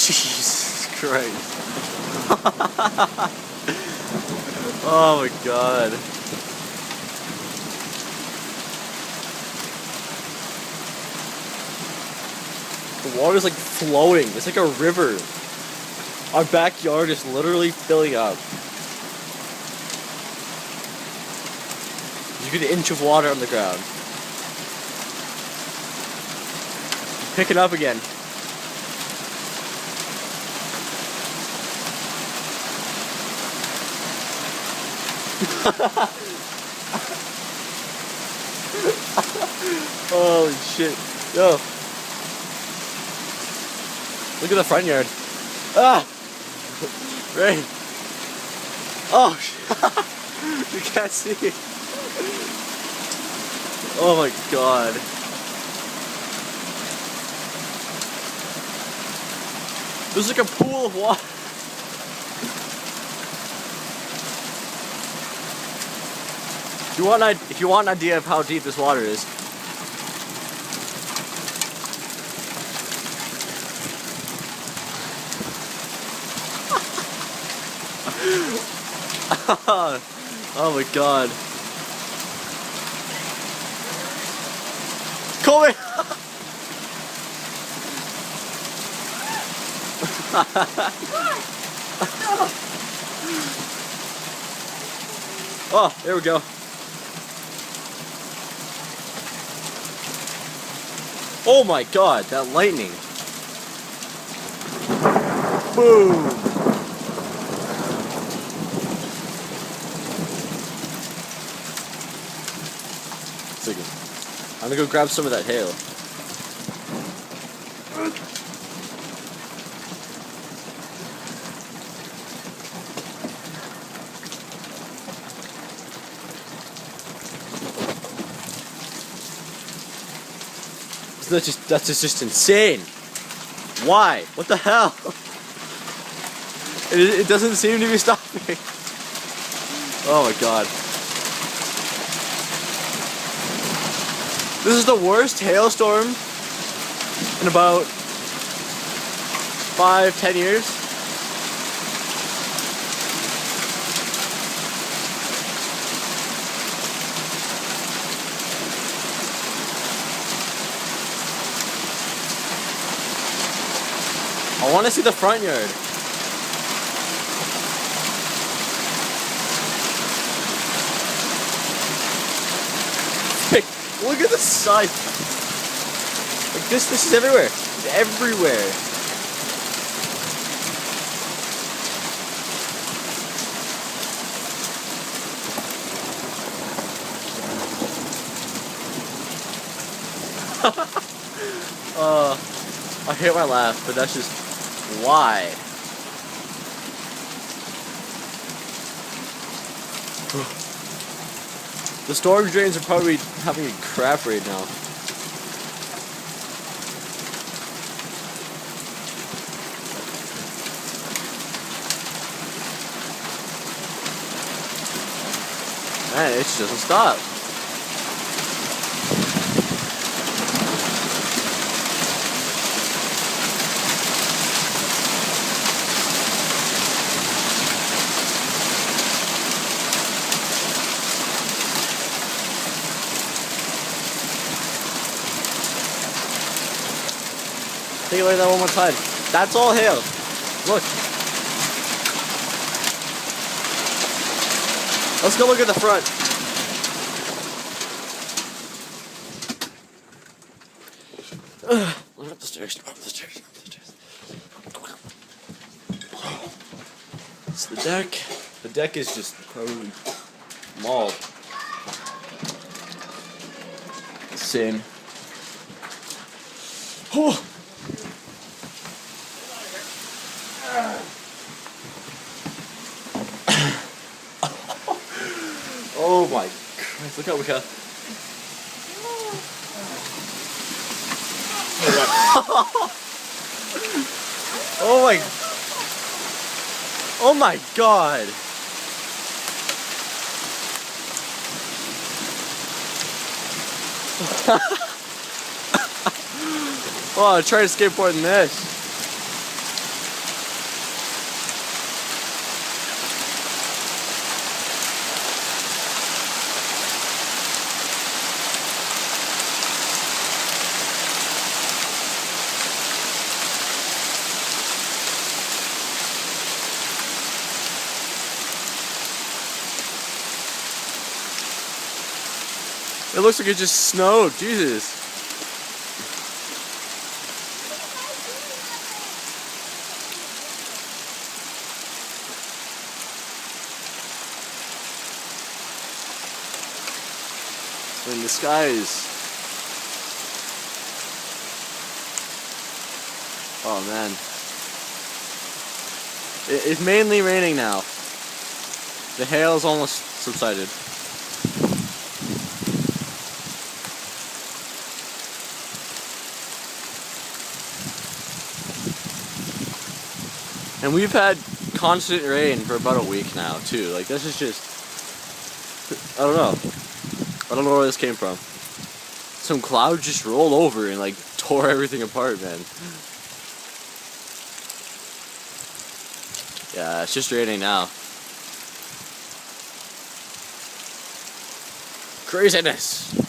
Jesus Christ. Oh my god. The water's like flowing. It's like a river. Our backyard is literally filling up. You get an inch of water on the ground. Pick it up again. Holy shit. Yo. Look at the front yard. Ah! Rain. Oh, you can't see it. Oh my god. There's like a pool of water. If you want an idea of how deep this water is, oh my god. Come Oh, there we go. Oh my god, that lightning. Boom. I'm gonna go grab some of that hail. That's just insane. Why? What the hell? It doesn't seem to be stopping. Oh my god. This is the worst hailstorm in about 5-10 years. I want to see the front yard. Look at the side. Like this is everywhere. It's everywhere. I hate my laugh, but that's just why. The storm drains are probably having a crap right now. Man, it just doesn't stop. Take it like that one more time. That's all hail. Look. Let's go look at the front. Up the stairs. Up the stairs. Up the stairs. It's the deck. The deck is just probably mauled. Insane. Oh. Oh my Christ, look how we got. Oh my. Oh my god. Oh, I'll try to skateboard in this. looks like it just snowed. Jesus. I mean, the sky is... Oh, man. It's mainly raining now. The hail's almost subsided. And we've had constant rain for about a week now, too. Like, this is just... I don't know. I don't know where this came from. Some clouds just rolled over and, like, tore everything apart, man. Yeah, it's just raining now. Craziness!